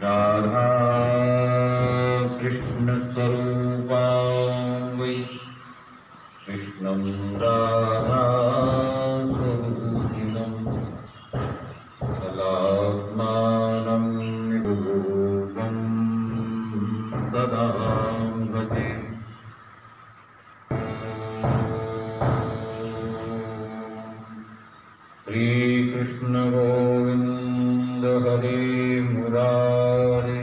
राधा कृष्ण स्वरूपां वै कृष्णं राधा स्वरूपिणं कलात्मानं निरूपं सदा भजे। श्री कृष्ण गोविंद हरे मुरारे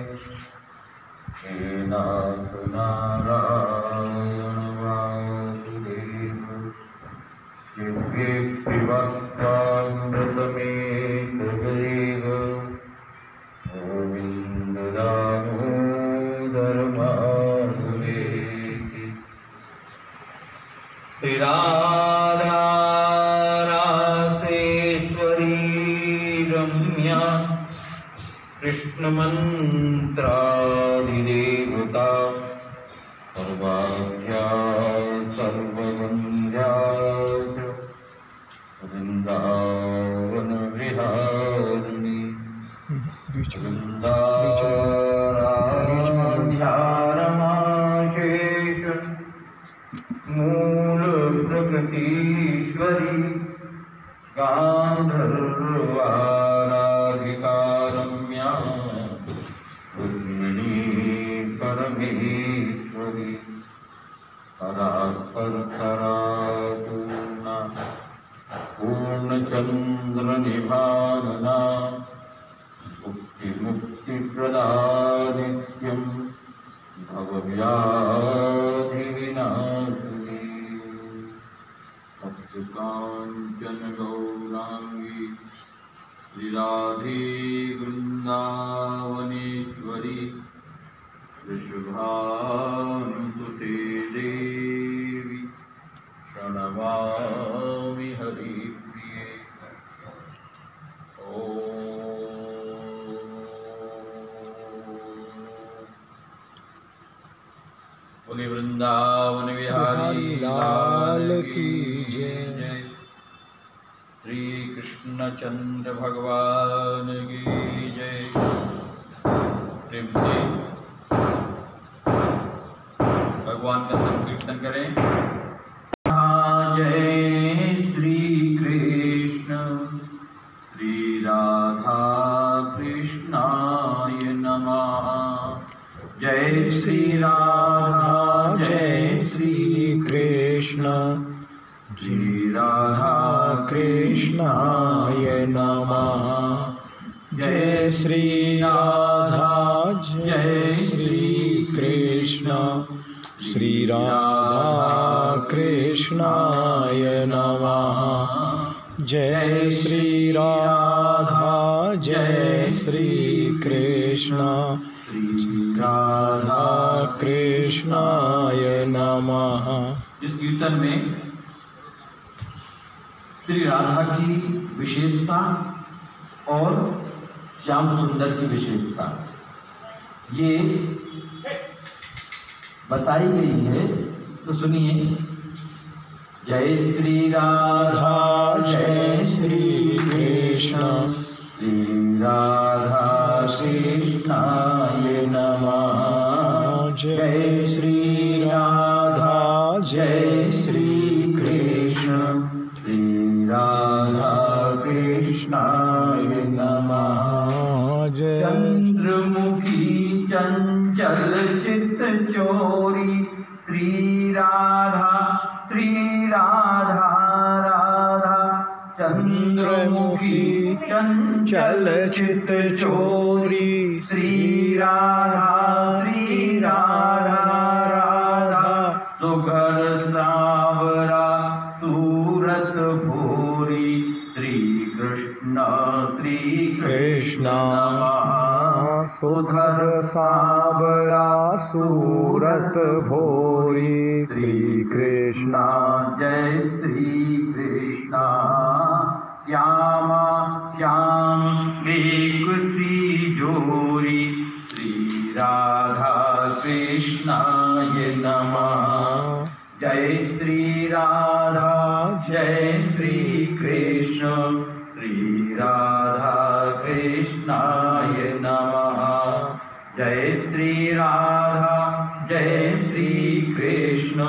हे नाथ नारायण वासुदेव दिव्ये पिबत्वामृतमेतदेव गोविंद दामोदर माधुरेति। श्री राधा रम्या कृष्ण मंत्रादिदेवता सर्वाभ्या सर्ववन्द्या वृंदावन विहारिणी वृंदाराध्यारमाशेष मूल प्रकृतीश्वरी गांधर्वाराधिका रम्या रुक्मिणी परमेश्वरी परात्परपरापूर्णा पूर्णचंद्र निभानना मुक्तिमुक्तिप्रदादित्यं भवव्याधिविनाशिनी भक्तिकाञ्चन गौरांगी श्री राधे वृंदावनेश्वरी वृषभानुसुते देवी प्रणमामि हरिप्रिये। बोले वृंदावन बिहारी लाल की जय। श्री कृष्ण चंद्र भगवान की जय। प्रेम से भगवान का संकीर्तन करें। जय श्री कृष्ण श्री राधा कृष्णाय नमः। जय श्री राधा जय श्री कृष्ण श्री राधा कृष्णाय नमः। जय श्री राधा जय श्री कृष्ण श्री राधा कृष्णाय नमः। जय श्री राधा जय श्री कृष्ण राधा कृष्णाय नमः। इस कीर्तन में श्री राधा की विशेषता और श्याम सुंदर की विशेषता ये बताई गई है, तो सुनिए। जय श्री राधा जय श्री कृष्ण श्री राधा कृष्णाय नमः। जय श्री राधा जय श्री कृष्ण श्री राधा कृष्णाय नमः। चंद्रमुखी चंचल चित्त चोरी श्री राधा राधा। चंद्रमुखी चंचल चित्त चोरी श्री राधा राधा। सुघर सांवरा सूरत भूरी श्री कृष्ण सुधर सांवरा सूरत भोरी श्री कृष्ण। जय श्री कृष्ण श्यामा श्याम एक सी जोरी श्री राधा कृष्णाय नमः। जय श्री राधा जय श्री कृष्ण श्री राधा कृष्ण कृष्णाय नमः। जय श्री राधा जय श्री कृष्ण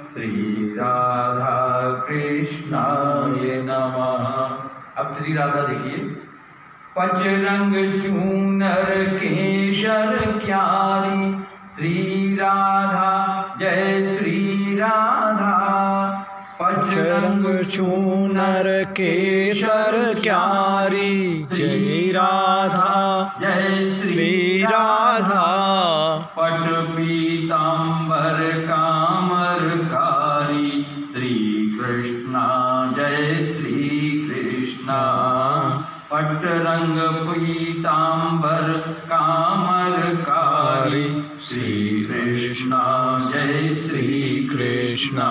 श्री राधा कृष्णाय नमः। अब श्री राधा देखिए। पचरंग चूनर केशर क्यारी श्री राधा जय श्री राधा। पचरंग चूनर केशर क्यारी जय राधा जय श्री राधा। पट पीतांबर कामरकारी श्री कृष्णा जय श्री कृष्णा। पट रंग पीतांबर कामरकारी श्री कृष्णा जय श्री कृष्णा।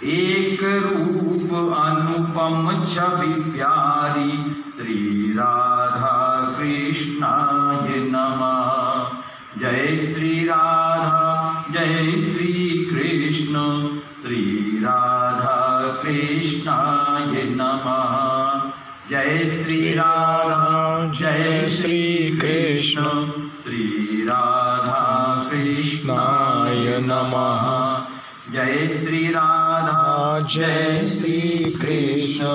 एक रूप अनुपम छवि प्यारी श्री राधा कृष्णाय नमः। जय श्री राधा जय श्री कृष्ण श्री राधा कृष्णाय नमः। जय श्री राधा जय श्री कृष्ण श्री राधा कृष्णाय नमः। जय श्री राधा जय श्री कृष्ण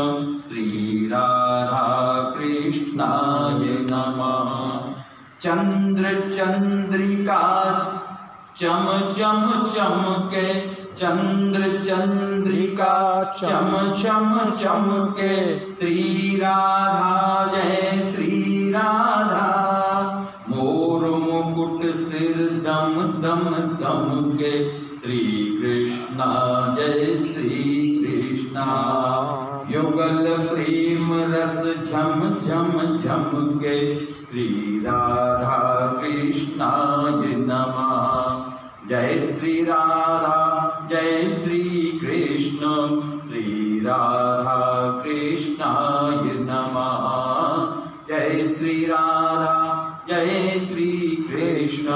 श्री राधा कृष्णाय नमः। चंद्र चंद्रिका चम चम चमके चंद्र चंद्रिका चम चम चमके श्री राधा जय श्री राधा। मोर मुकुट सिर दम दम दमके श्री कृष्णा जय श्री कृष्णा। युगल प्रेम रस झम झम झमके श्री राधा कृष्णाय नमः। जय श्री राधा जय श्री कृष्ण श्री राधा कृष्णाय नमः। जय श्री राधा जय श्री कृष्ण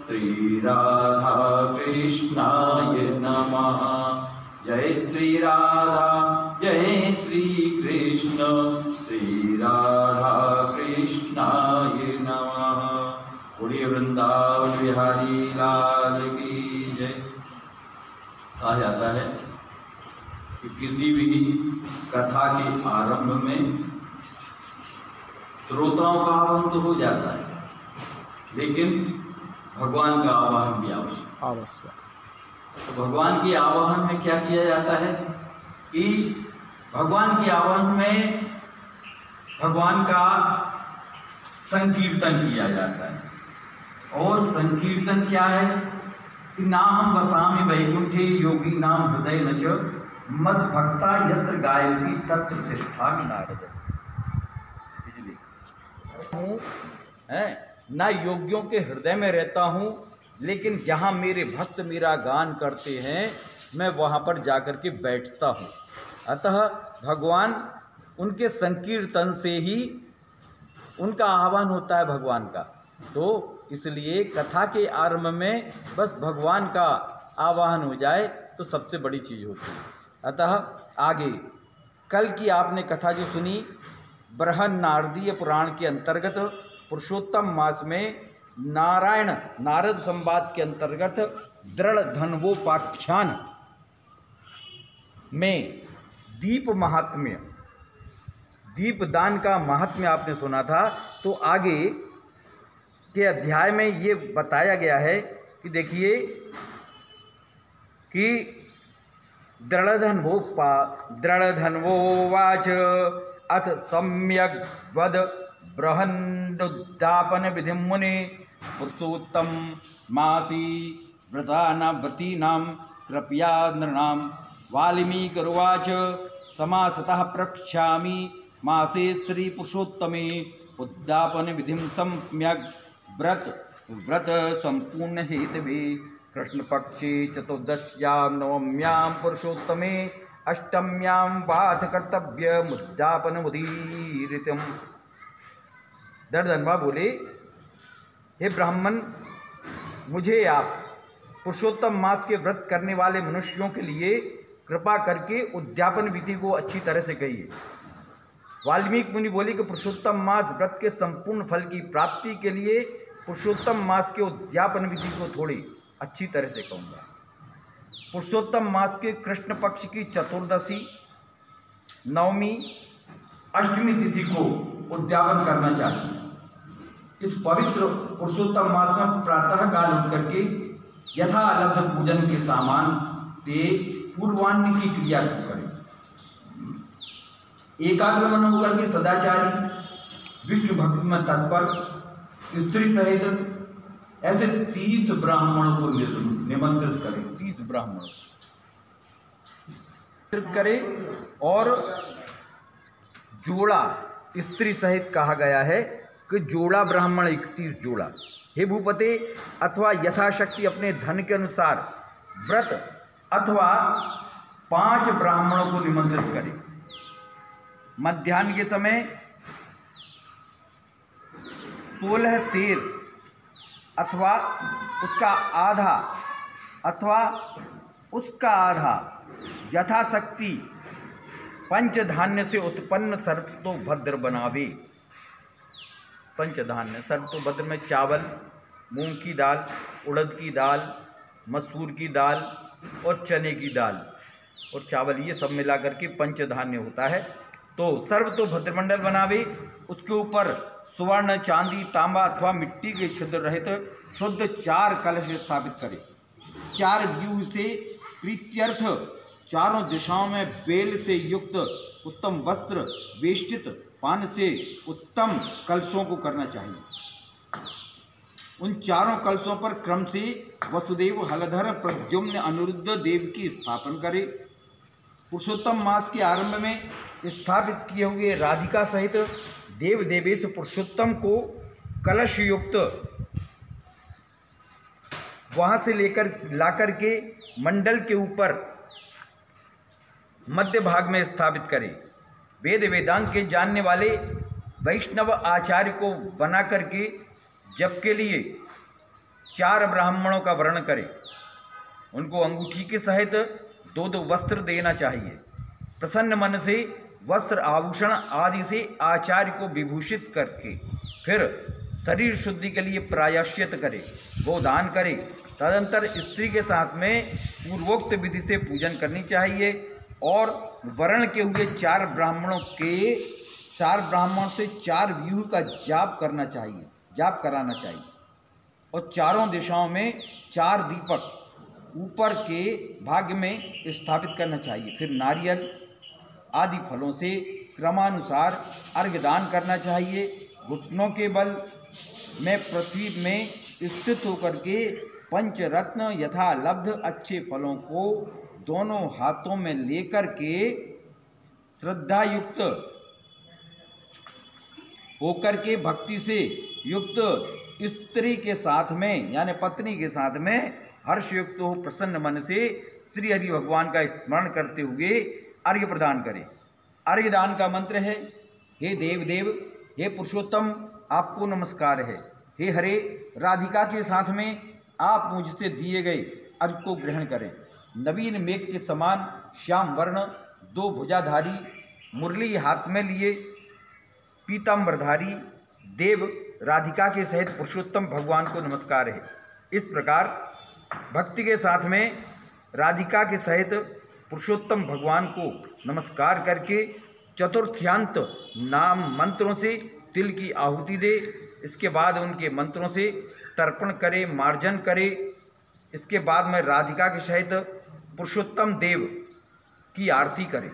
श्री राधा कृष्णाय नमः। जय श्री राधा जय श्री कृष्ण श्री राधा कृष्णाय नमः। बोलिए वृंदावन बिहारी लाल की जय। कहा जाता है कि किसी भी कथा के आरंभ में श्रोताओं का आह्वान तो हो जाता है, लेकिन भगवान का आह्वान भी आवश्यक। तो भगवान के आवाहन में क्या किया जाता है कि भगवान के आवाहन में भगवान का संकीर्तन किया जाता है। और संकीर्तन क्या है कि नाम वसामि वैकुंठे योगी नाम हृदय न च मद भक्ता यत्र गायति तत्र तिष्ठामि नारद। है ना, योगियों के हृदय में रहता हूँ, लेकिन जहाँ मेरे भक्त मेरा गान करते हैं मैं वहाँ पर जाकर के बैठता हूँ। अतः भगवान उनके संकीर्तन से ही उनका आह्वान होता है भगवान का। तो इसलिए कथा के आरंभ में बस भगवान का आवाहन हो जाए तो सबसे बड़ी चीज़ होती है। अतः आगे कल की आपने कथा जो सुनी, बृहन नारदीय पुराण के अंतर्गत पुरुषोत्तम मास में नारद संवाद के अंतर्गत दृढ़ धन्वोपाख्यान में दीप महात्म्य, दीपदान का महात्म्य आपने सुना था। तो आगे के अध्याय में ये बताया गया है कि देखिए कि दृढ़धन्वोवाच अथ सम्यग् वद बृहन्नुद्यापन विधिं मुने पुरुषोत्तम मासी व्रतानाव्रतीनां कृपया नृणां। वाल्मीकिरुवाच समासतः प्रक्ष्यामि मासे स्त्री पुरुषोत्तमे उद्यापन विधिं सम्यग् व्रत संपूर्ण हेतवे। कृष्णपक्षे चतुर्दश्यां नवम्यां पुरुषोत्तमे अष्टम्यां वाथ कर्तव्यमुद्यापन मुदीरितम्। दर्दनवा बोले, हे ब्राह्मण, मुझे आप पुरुषोत्तम मास के व्रत करने वाले मनुष्यों के लिए कृपा करके उद्यापन विधि को अच्छी तरह से कहिए। वाल्मीकि मुनि बोले कि पुरुषोत्तम मास व्रत के संपूर्ण फल की प्राप्ति के लिए पुरुषोत्तम मास के उद्यापन विधि को थोड़ी अच्छी तरह से कहूँगा। पुरुषोत्तम मास के कृष्ण पक्ष की चतुर्दशी, नवमी, अष्टमी तिथि को उद्यापन करना चाहिए। इस पवित्र पुरुषोत्तम मास में प्रातः काल उठ करके यथा लब्ध पूजन के सामान से पूर्वान्न की क्रिया को करें। एकाग्र मन होकर के सदाचारी, विष्णु भक्ति में तत्पर, स्त्री सहित ऐसे 30 ब्राह्मणों को निमंत्रित करें। 30 ब्राह्मणों करें और जोड़ा स्त्री सहित कहा गया है कि जोड़ा ब्राह्मण 31 जोड़ा। हे भूपते, अथवा यथाशक्ति अपने धन के अनुसार व्रत अथवा 5 ब्राह्मणों को निमंत्रित करें। मध्याह्न के समय 16 सेर अथवा उसका आधा यथाशक्ति पंचधान्य से उत्पन्न सर्वतोभद्र बनावे। पंचधान्य सर्वतोभद्र में चावल, मूंग की दाल, उड़द की दाल, मसूर की दाल और चने की दाल और चावल, ये सब मिला करके पंचधान्य होता है। तो सर्वतोभद्र मंडल बनावे। उसके ऊपर सुवर्ण, चांदी, तांबा अथवा मिट्टी के छिद्र रहित शुद्ध 4 कलश स्थापित करे। 4 व्यूह से प्रीत्यर्थ चारों दिशाओं में बेल से युक्त उत्तम वस्त्र वेष्टित पान से उत्तम कलशों को करना चाहिए। उन चारों कलशों पर क्रम से वसुदेव, हलधर, प्रद्युम्न, अनिरुद्ध देव की स्थापन करे। पुरुषोत्तम मास के आरंभ में स्थापित किए हुए राधिका सहित देव देवेश पुरुषोत्तम को कलश युक्त वहां से लाकर के मंडल के ऊपर मध्य भाग में स्थापित करें। वेद वेदांत के जानने वाले वैष्णव आचार्य को बना करके जप के लिए 4 ब्राह्मणों का वर्ण करें। उनको अंगूठी के सहित 2 वस्त्र देना चाहिए। प्रसन्न मन से वस्त्र, आभूषण आदि से आचार्य को विभूषित करके फिर शरीर शुद्धि के लिए प्रायश्चित करे, गोदान करे। तदंतर स्त्री के साथ में पूर्वोक्त विधि से पूजन करनी चाहिए और वर्ण के हुए 4 ब्राह्मणों से 4 व्यूह का जाप कराना चाहिए और चारों दिशाओं में 4 दीपक ऊपर के भाग में स्थापित करना चाहिए। फिर नारियल आदि फलों से क्रमानुसार अर्घ्यदान करना चाहिए। घुटनों के बल में पृथ्वी में स्थित होकर के पंचरत्न यथा लब्ध अच्छे फलों को दोनों हाथों में लेकर के श्रद्धा युक्त होकर के भक्ति से युक्त स्त्री के साथ में यानी पत्नी के साथ में हर्षयुक्त हो प्रसन्न मन से श्री हरि भगवान का स्मरण करते हुए अर्घ्य प्रदान करें। अर्घ्यदान का मंत्र है, हे देव देव, हे पुरुषोत्तम, आपको नमस्कार है। हे हरे, राधिका के साथ में आप मुझसे दिए गए अर्घ्य को ग्रहण करें। नवीन मेघ के समान श्याम वर्ण 2 भुजाधारी मुरली हाथ में लिए पीताम्बरधारी देव राधिका के सहित पुरुषोत्तम भगवान को नमस्कार है। इस प्रकार भक्ति के साथ में राधिका के सहित पुरुषोत्तम भगवान को नमस्कार करके चतुर्थ्यांत नाम मंत्रों से तिल की आहुति दे। इसके बाद उनके मंत्रों से तर्पण करे, मार्जन करे। इसके बाद में राधिका के सहित पुरुषोत्तम देव की आरती करे।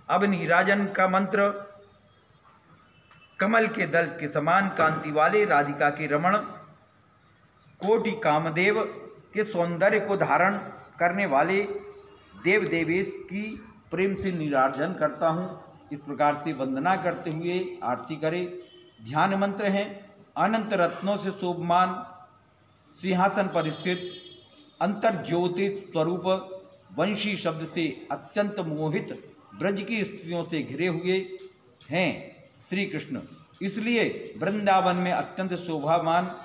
अब नीराजन का मंत्र, कमल के दल के समान कांति वाले राधिका के रमण कोटि कामदेव के सौंदर्य को धारण करने वाले देव देवेश की प्रेम से नीराजन करता हूँ। इस प्रकार से वंदना करते हुए आरती करें। ध्यान मंत्र है, अनंत रत्नों से शोभमान सिंहासन पर स्थित अंतर ज्योति स्वरूप वंशी शब्द से अत्यंत मोहित ब्रज की स्त्रियों से घिरे हुए हैं श्री कृष्ण। इसलिए वृंदावन में अत्यंत शोभामान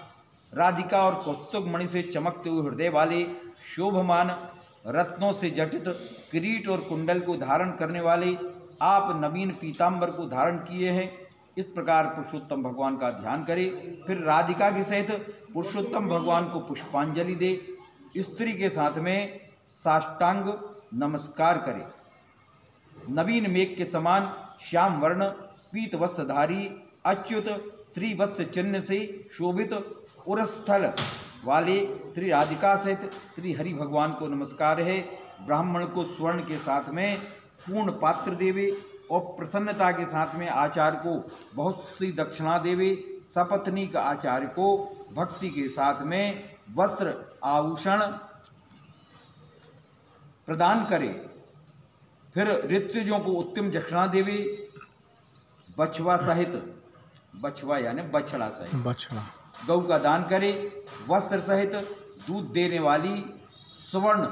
राधिका और कौस्तुभ मणि से चमकते हुए हृदय वाले शोभमान रत्नों से जटित किरीट और कुंडल को धारण करने वाले आप नवीन पीताम्बर को धारण किए हैं। इस प्रकार पुरुषोत्तम भगवान का ध्यान करें। फिर राधिका के सहित पुरुषोत्तम भगवान को पुष्पांजलि दे। स्त्री के साथ में साष्टांग नमस्कार करें। नवीन मेघ के समान श्याम वर्ण पीत वस्त्रधारी अच्युत त्रिवस्त्र चिन्ह से शोभित उरस्थल वाले श्री राधिका सहित श्री हरि भगवान को नमस्कार है। ब्राह्मण को स्वर्ण के साथ में पूर्ण पात्र देवे और प्रसन्नता के साथ में आचार्य को बहुत सी दक्षिणा देवे। सपत्नीक आचार्य को भक्ति के साथ में वस्त्र आभूषण प्रदान करे। फिर ऋत्विजों को उत्तम दक्षिणा देवे। बछवा सहित, बछवा यानी बछड़ा सहित बछड़ा गौ का दान करे। वस्त्र सहित दूध देने वाली स्वर्ण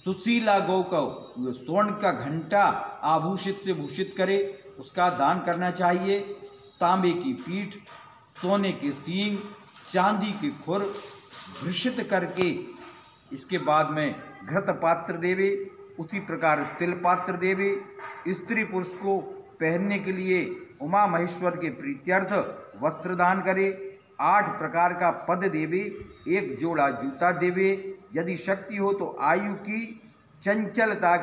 सुशीला गौ को स्वर्ण का घंटा आभूषित से भूषित करे, उसका दान करना चाहिए। तांबे की पीठ, सोने के सींग, चांदी की खुर भूषित करके इसके बाद में घृत पात्र देवे। उसी प्रकार तिल पात्र देवे। स्त्री पुरुष को पहनने के लिए उमा महेश्वर के प्रीत्यर्थ वस्त्र दान करे। 8 प्रकार का पद देवे। 1 जोड़ा जूता देवे। यदि शक्ति हो तो आयु की चंचलता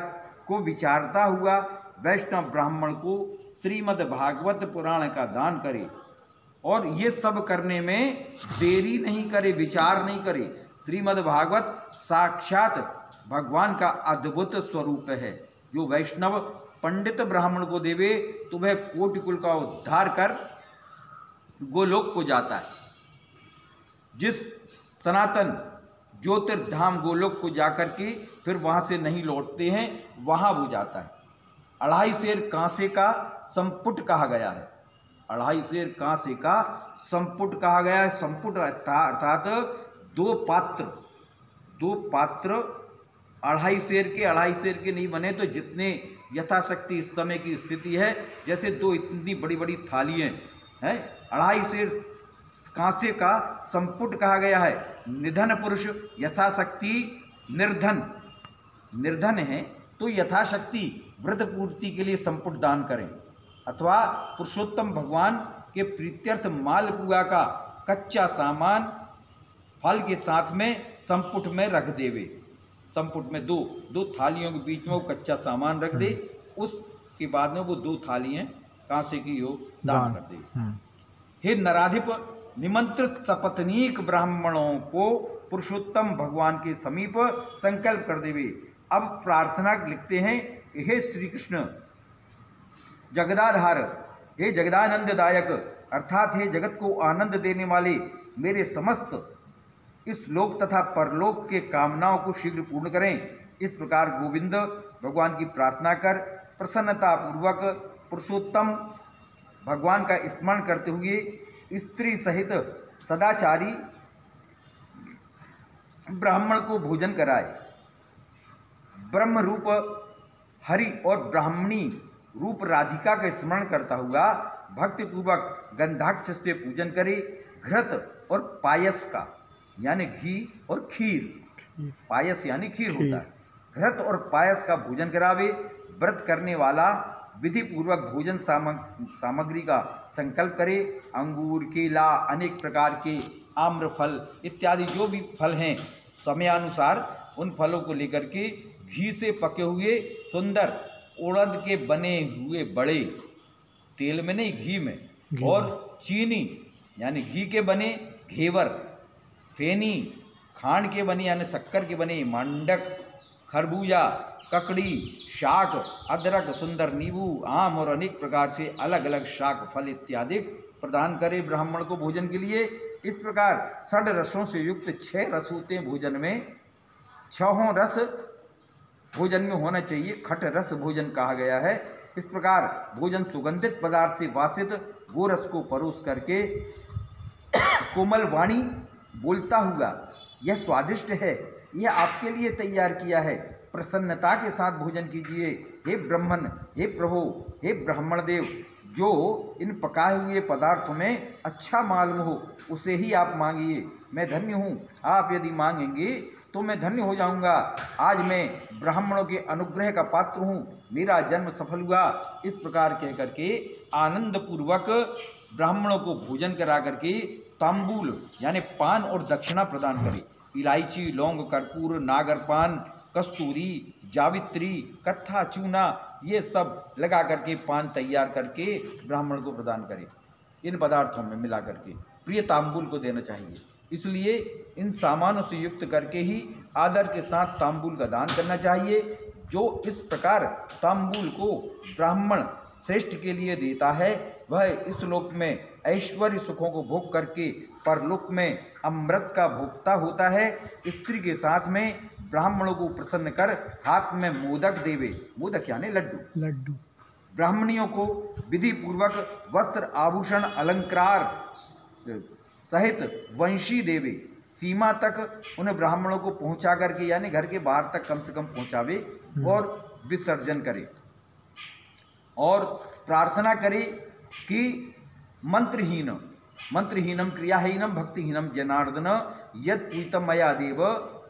को विचारता हुआ वैष्णव ब्राह्मण को श्रीमद् भागवत पुराण का दान करे। और ये सब करने में देरी नहीं करे, विचार नहीं करे। श्रीमद् भागवत साक्षात भगवान का अद्भुत स्वरूप है। जो वैष्णव पंडित ब्राह्मण को देवे तो वह कोटि कुल का उद्धार कर गोलोक को जाता है। जिस सनातन ज्योतिर्धाम गोलोक को जाकर के फिर वहाँ से नहीं लौटते हैं, वहाँ वो जाता है। 2.5 सेर कांसे का संपुट कहा गया है। 2.5 सेर कांसे का संपुट कहा गया है। संपुट अर्थात 2 पात्र 2.5 सेर के नहीं बने तो जितने यथाशक्ति इस समय की स्थिति है, जैसे 2 इतनी बड़ी बड़ी थालियाँ हैं, 2.5 सेर कांसे का संपुट कहा गया है। निधन पुरुष यथाशक्ति निर्धन है तो यथाशक्ति व्रत पूर्ति के लिए संपुट दान करें, अथवा पुरुषोत्तम भगवान के प्रीत्यर्थ मालपुआ का कच्चा सामान फल के साथ में संपुट में रख देवे। संपुट में दो थालियों के बीच में वो कच्चा सामान रख दे। उसके बाद में वो 2 थालियाँ कांसे की हो दान कर दे। हे नराधिप, निमंत्रित सपत्नीक ब्राह्मणों को पुरुषोत्तम भगवान के समीप संकल्प कर देवे। अब प्रार्थना लिखते हैं, हे श्री कृष्ण जगदाधार, हे जगदानंददायक अर्थात हे जगत को आनंद देने वाले, मेरे समस्त इस लोक तथा परलोक के कामनाओं को शीघ्र पूर्ण करें। इस प्रकार गोविंद भगवान की प्रार्थना कर प्रसन्नता पूर्वक पुरुषोत्तम भगवान का स्मरण करते हुए स्त्री सहित सदाचारी ब्राह्मण को भोजन कराए। ब्रह्म रूप हरि और ब्राह्मणी रूप राधिका का स्मरण करता हुआ भक्ति पूर्वक गंधाक्ष से पूजन करे। घृत और पायस का यानी घी और खीर, पायस यानी खीर होता है, घृत और पायस का भोजन करावे। व्रत करने वाला विधि पूर्वक भोजन सामग्री का संकल्प करे। अंगूर, केला, अनेक प्रकार के आम्र फल इत्यादि जो भी फल हैं समयानुसार उन फलों को लेकर के घी से पके हुए सुंदर उड़द के बने हुए बड़े, तेल में नहीं घी में, और चीनी यानी घी के बने घेवर, फेनी खांड के बने यानी शक्कर के बने मांडक, खरबूजा, ककड़ी, शाक, अदरक, सुंदर नींबू, आम और अनेक प्रकार से अलग अलग शाक फल इत्यादि प्रदान करे ब्राह्मण को भोजन के लिए। इस प्रकार 6 रसों से युक्त 6 रस होते हैं भोजन में। 6 रस भोजन में होना चाहिए, खट रस भोजन कहा गया है। इस प्रकार भोजन सुगंधित पदार्थ से वासित गोरस को परोस करके कोमल वाणी बोलता हुआ, यह स्वादिष्ट है, यह आपके लिए तैयार किया है, प्रसन्नता के साथ भोजन कीजिए। हे ब्रह्मन, हे प्रभु, हे ब्राह्मण देव, जो इन पकाए हुए पदार्थों में अच्छा मालूम हो उसे ही आप मांगिए। मैं धन्य हूँ, आप यदि मांगेंगे तो मैं धन्य हो जाऊँगा। आज मैं ब्राह्मणों के अनुग्रह का पात्र हूँ, मेरा जन्म सफल हुआ। इस प्रकार कह करके आनंद पूर्वक ब्राह्मणों को भोजन करा करके तांबूल यानी पान और दक्षिणा प्रदान करे। इलायची, लौंग, कर्पूर, नागरपान, कस्तूरी, जावित्री, कत्था, चूना, ये सब लगा करके पान तैयार करके ब्राह्मण को प्रदान करे। इन पदार्थों में मिला करके प्रिय तांबूल को देना चाहिए। इसलिए इन सामानों से युक्त करके ही आदर के साथ तांबूल का दान करना चाहिए। जो इस प्रकार तांबूल को ब्राह्मण श्रेष्ठ के लिए देता है, वह इस लोक में ऐश्वर्य सुखों को भोग करके परलोक में अमृत का भोक्ता होता है। स्त्री के साथ में ब्राह्मणों को प्रसन्न कर हाथ में मोदक देवे, मोदक यानी लड्डू, ब्राह्मणियों को विधि पूर्वक वस्त्र, आभूषण, अलंकार सहित वंशी देवे, सीमा तक उन ब्राह्मणों को पहुंचा करके यानी घर के बाहर तक कम से कम पहुंचावे और विसर्जन करे। और प्रार्थना करे कि मंत्रहीनम क्रियाहीनम भक्तिहीनम जनार्दन यद पूजितम मया देव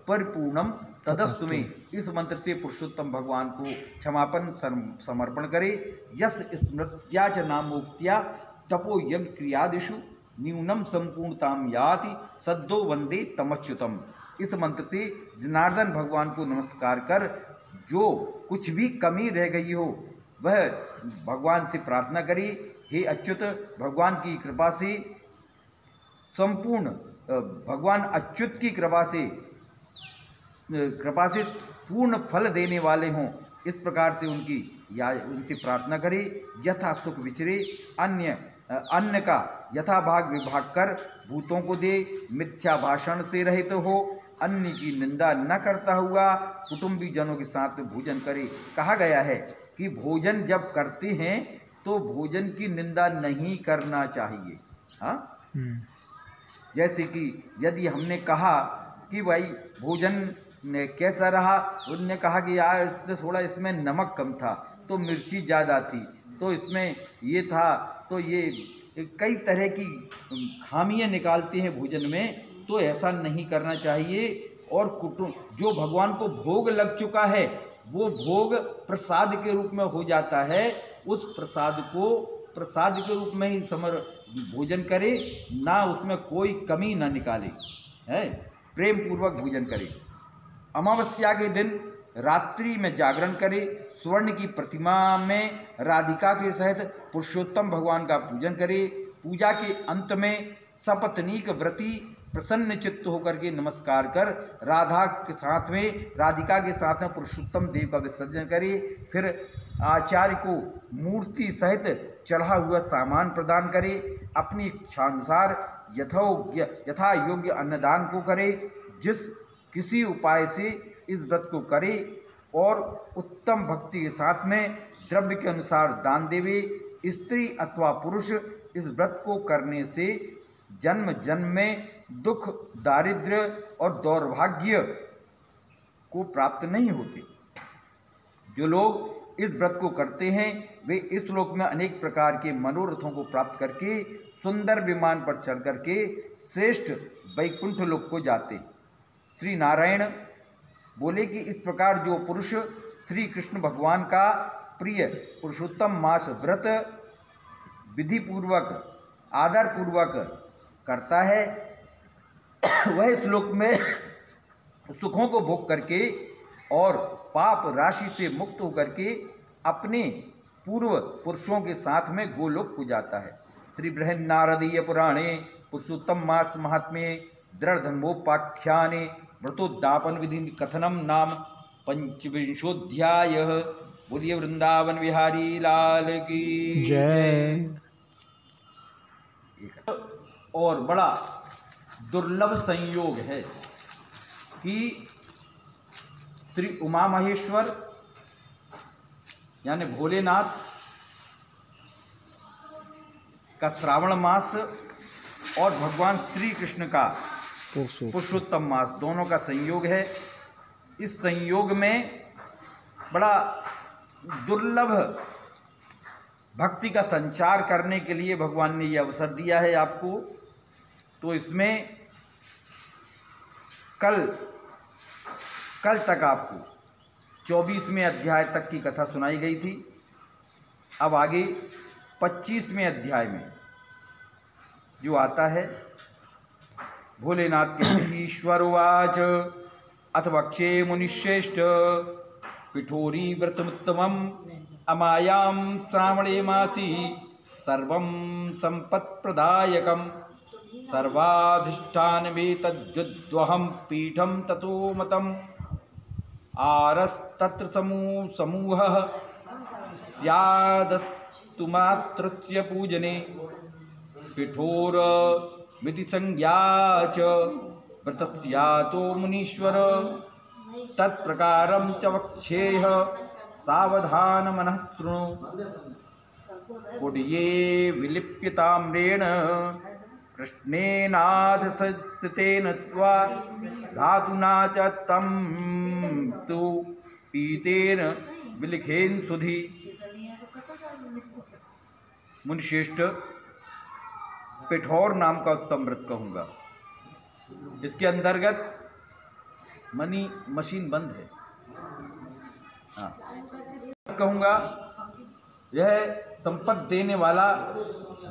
परिपूर्णम तदस्तु में। इस मंत्र से पुरुषोत्तम भगवान को क्षमापन समर्पण करे। यस स्मृत्या च नामोक्त्या तपो यज्ञ क्रियादिषु न्यूनम संपूर्णताम याति सद्दो वंदे तमच्युतम। इस मंत्र से जनार्दन भगवान को नमस्कार कर जो कुछ भी कमी रह गई हो वह भगवान से प्रार्थना करी। हे अच्युत, भगवान की कृपा से संपूर्ण भगवान अच्युत की कृपा से पूर्ण फल देने वाले हों, इस प्रकार से उनसे प्रार्थना करे। यथा सुख विचरे, अन्न का यथा भाग विभाग कर भूतों को दे, मिथ्या भाषण से रहित हो, अन्न की निंदा न करता हुआ कुटुंबी जनों के साथ में भोजन करे। कहा गया है कि भोजन जब करते हैं तो भोजन की निंदा नहीं करना चाहिए। हाँ, जैसे कि यदि हमने कहा कि भाई भोजन कैसा रहा, उन्होंने कहा कि यार थोड़ा इसमें नमक कम था, तो मिर्ची ज़्यादा थी, तो इसमें ये था, तो ये कई तरह की खामियां निकालते हैं भोजन में, तो ऐसा नहीं करना चाहिए। और जो भगवान को भोग लग चुका है वो भोग प्रसाद के रूप में हो जाता है, उस प्रसाद को प्रसाद के रूप में ही भोजन करे, ना उसमें कोई कमी ना निकाले, है प्रेम पूर्वक भोजन करे। अमावस्या के दिन रात्रि में जागरण करे, स्वर्ण की प्रतिमा में राधिका के सहित पुरुषोत्तम भगवान का पूजन करे। पूजा के अंत में सपत्नीक व्रती प्रसन्न चित्त होकर के नमस्कार कर राधिका के साथ में पुरुषोत्तम देव का विसर्जन करे। फिर आचार्य को मूर्ति सहित चढ़ा हुआ सामान प्रदान करे। अपनी इच्छानुसार यथा योग्य अन्नदान को करे। जिस किसी उपाय से इस व्रत को करे और उत्तम भक्ति के साथ में द्रव्य के अनुसार दान देवे। स्त्री अथवा पुरुष इस व्रत को करने से जन्म जन्म में दुख, दारिद्र्य और दौर्भाग्य को प्राप्त नहीं होते। जो लोग इस व्रत को करते हैं वे इस लोक में अनेक प्रकार के मनोरथों को प्राप्त करके सुंदर विमान पर चढ़ करके श्रेष्ठ वैकुंठ लोक को जाते। श्री नारायण बोले कि इस प्रकार जो पुरुष श्री कृष्ण भगवान का प्रिय पुरुषोत्तम मास व्रत विधि पूर्वक आदर पूर्वक करता है वह इस लोक में सुखों को भोग करके और पाप राशि से मुक्त होकर के अपने पूर्व पुरुषों के साथ में गोलोक को जाता है। श्री बृहन्नारदीय पुराणे पुरुषोत्तम मास महात्म्ये दृढ़धर्मोपाख्याने व्रतोद्यापन विधि कथनम नाम 25वाध्याय। बोलिए वृंदावन बिहारी लाल की जय। और बड़ा दुर्लभ संयोग है कि श्री उमा महेश्वर यानी भोलेनाथ का श्रावण मास और भगवान श्री कृष्ण का पुरुषोत्तम मास दोनों का संयोग है। इस संयोग में बड़ा दुर्लभ भक्ति का संचार करने के लिए भगवान ने यह अवसर दिया है आपको। तो इसमें कल तक आपको 24वें अध्याय तक की कथा सुनाई गई थी। अब आगे 25वें अध्याय में जो आता है, भोलेनाथ के ईश्वरवाच अथ वक्षे मुनिश्रेष्ठ पिठोरी व्रतमुत्तमम् अमायां श्रावणे मासी सर्वं सम्पत्प्रदायकं सर्वाधिष्ठानमेतद्विद्वहं पीठं ततो मतम् आरस्तत्र समूहः स्यादस्तु मात्रस्य पूजने पिठोरमिति संज्ञा च व्रतस्यातो मुनीश्वर तत्प्रकारं च वक्षेह सावधानमनः शृणु। कुड्ये विलिप्यताम्रेण कृष्णेनाधसतेन त्वा धातुना च तं तु पीतेन विलिखेन सुधि। मुनिश्रेष्ठ, पिठौर नाम का उत्तम व्रत कहूँगा। इसके अंतर्गत मशीन बंद है, हाँ कहूँगा। यह संपत्ति देने वाला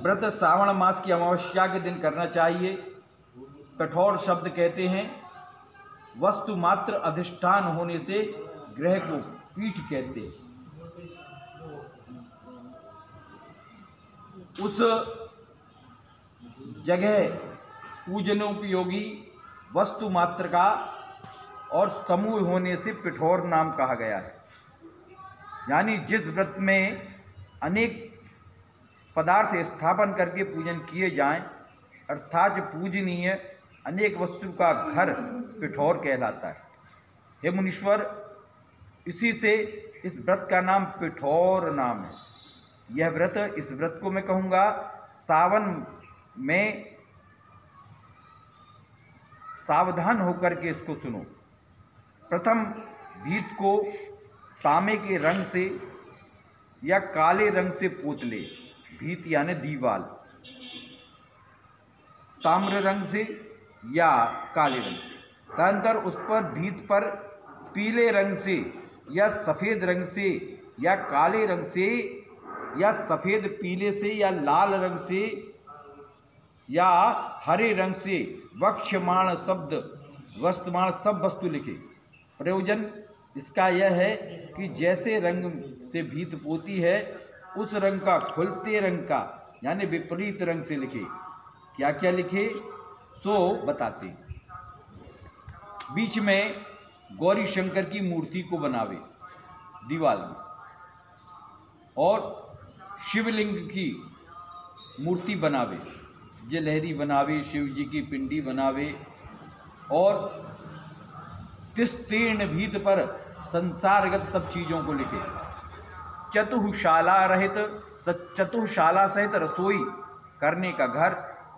व्रत श्रावण मास की अमावस्या के दिन करना चाहिए। पिठौर शब्द कहते हैं वस्तु मात्र अधिष्ठान होने से ग्रह को पीठ कहते हैं। उस जगह पूजनोपयोगी वस्तु मात्र का और समूह होने से पिठौर नाम कहा गया है। यानी जिस व्रत में अनेक पदार्थ स्थापन करके पूजन किए जाएं, अर्थात पूजनीय अनेक वस्तु का घर पिठौर कहलाता है। हे मुनीश्वर, इसी से इस व्रत का नाम पिठौर नाम है। यह व्रत, इस व्रत को मैं कहूँगा सावन में सावधान होकर के इसको सुनो। प्रथम भीत को तांबे के रंग से या काले रंग से पोत ले। भीत यानी दीवाल, ताम्र रंग से या काले रंग से। तदनंतर उस पर भीत पर पीले रंग से या सफ़ेद रंग से या काले रंग से या सफ़ेद पीले से या लाल रंग से या हरे रंग से वक्ष्यमाण शब्द वस्तुमान सब वस्तु लिखे। प्रयोजन इसका यह है कि जैसे रंग से भीत पोती है उस रंग का खुलते रंग का यानी विपरीत रंग से लिखे। क्या क्या लिखे सो बताते। बीच में गौरी शंकर की मूर्ति को बनावे दीवार में, और शिवलिंग की मूर्ति बनावे, जलहरी बनावे, शिव जी की पिंडी बनावे, और तीर्ण भीत पर संसारगत सब चीज़ों को लिखे। चतुशाला सहित रसोई करने का घर,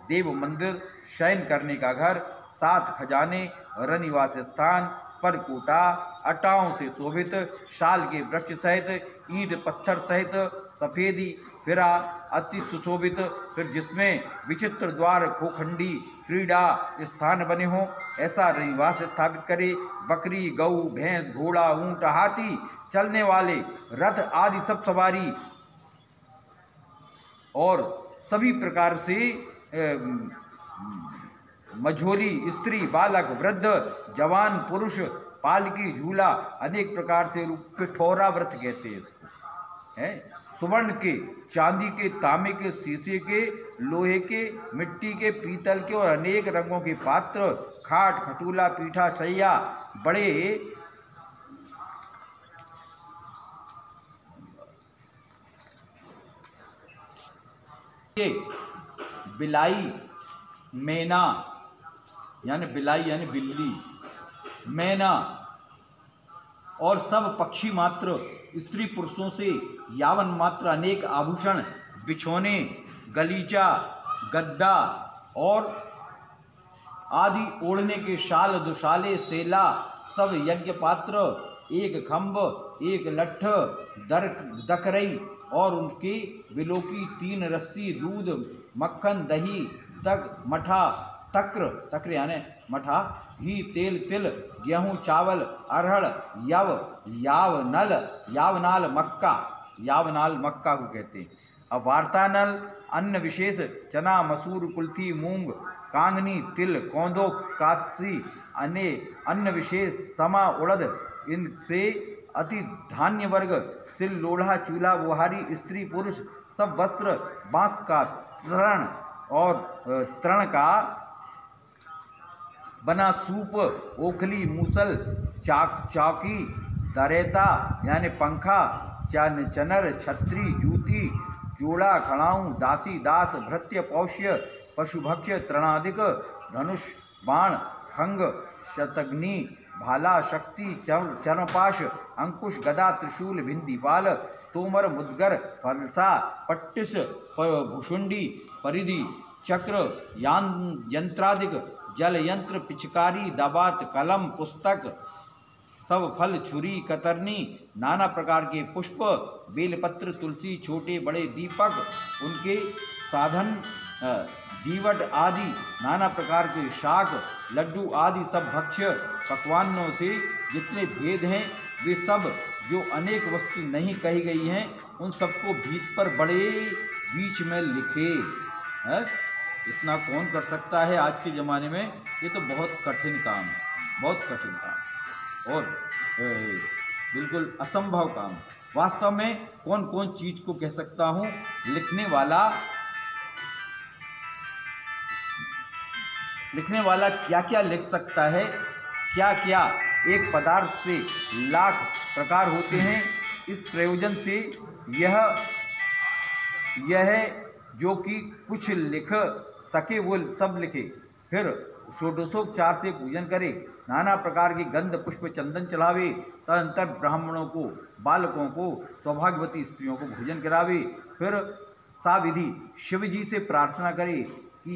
देव मंदिर, शयन करने का घर, 7 खजाने, रनिवास स्थान, परकोटा, अटाओं से शोभित, शाल के वृक्ष सहित, ईंट पत्थर सहित, सफेदी फिरा अति सुशोभित, फिर जिसमें विचित्र द्वार, खोखंडी, क्रीड़ा स्थान बने हों, ऐसा रनिवास स्थापित करे। बकरी, गऊ, भैंस, घोड़ा, ऊंट, हाथी, चलने वाले रथ आदि सब सवारी और सभी प्रकार से मझोली, स्त्री, बालक, वृद्ध, जवान, पुरुष, पालकी, झूला, अनेक प्रकार से पिठौरा व्रत कहते हैं इसको। है सुवर्ण के, चांदी के, तांबे के, शीशे के, लोहे के, मिट्टी के, पीतल के और अनेक रंगों के पात्र, खाट, खटूला, पीठा, सैया, बड़े बिलाई, मैना यानी बिलाई यानी बिल्ली, मैना और सब पक्षी मात्र, स्त्री पुरुषों से यावन मात्र अनेक आभूषण, बिछौने, गलीचा, गद्दा और आदि ओढ़ने के शाल, दुशाले, सेला, सब यज्ञ पात्र, एक खम्भ, एक लट्ठ, दकरई और उनकी बिलों की 3 रस्सी, दूध, मक्खन, दही, तक, मठा, तक्र, तक्र यानी मठा, घी, तेल, तिल, गेहूं, चावल, अरहर, यव, यावनल, यावनाल मक्का, यावनाल मक्का को कहते हैं। अब वार्तानल अन्न विशेष चना, मसूर, कुल्थी, मूंग, कांगनी, तिल, कौंदो, कात्सी, अन्न विशेष समा, उड़द, इनसे अति धान्य वर्ग, सिल, लोढ़ा, चूल्हा, बुहारी, स्त्री पुरुष सब वस्त्र, बांस का तृण और तृण का बना सूप, ओखली, मूसल, चौकी, दरेता यानी पंखा, चनर, छत्री, जूती, जोड़ा, खड़ाऊं, दासी, दास, भृत्य, पौष्य, पशुभक्ष्य, तृणादिक, धनुष, बाण, खंग, शतग्नि, भाला, शक्ति, चर्मपाश, अंकुश, गदा, त्रिशूल, भिंदीपाल, तोमर, मुद्गर, फलसा, पट्टिस, भुषुंडी, परिधि, चक्र, यंत्रादिक, जल यंत्र, पिचकारी, दाबात, कलम, पुस्तक, सब फल, छुरी, कतरनी, नाना प्रकार के पुष्प, बेलपत्र, तुलसी, छोटे बड़े दीपक, उनके साधन, दीवट आदि, नाना प्रकार के शाक, लड्डू आदि सब भक्ष्य पकवानों से जितने भेद हैं वे सब जो अनेक वस्तु नहीं कही गई हैं उन सबको भीत पर बड़े बीच में लिखे। है इतना कौन कर सकता है आज के ज़माने में? ये तो बहुत कठिन काम है, बहुत कठिन काम और बिल्कुल असंभव काम। वास्तव में कौन कौन चीज़ को कह सकता हूँ? लिखने वाला क्या क्या लिख सकता है, क्या क्या एक पदार्थ से लाख प्रकार होते हैं। इस प्रयोजन से यह जो कि कुछ लिख सके वो सब लिखे, फिर षोडशोपचार से पूजन करे, नाना प्रकार के गंध पुष्प चंदन चढ़ावे, तदंतर ब्राह्मणों को, बालकों को, सौभाग्यवती स्त्रियों को भोजन करावे, फिर साविधि शिव जी से प्रार्थना करे कि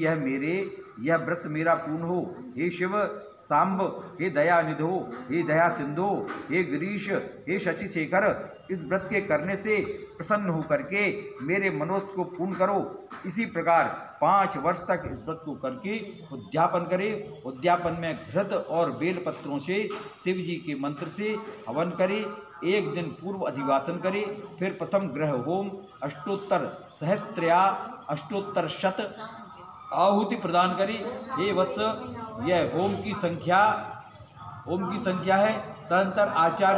यह व्रत मेरा पूर्ण हो। हे शिव सांब, हे दयानिधो, हे दया सिंधो, हे गिरीश, हे शशि शेखर, इस व्रत के करने से प्रसन्न होकर के मेरे मनोरथ को पूर्ण करो। इसी प्रकार 5 वर्ष तक इस व्रत को करके उद्यापन करे। उद्यापन में घृत और बेलपत्रों से शिव जी के मंत्र से हवन करे। एक दिन पूर्व अधिवासन करे, फिर प्रथम ग्रह होम अष्टोत्तर सहस्त्रया अष्टोत्तर शत आहुति प्रदान करी। हे वत्स, यह होम की संख्या है। तदंतर आचार्य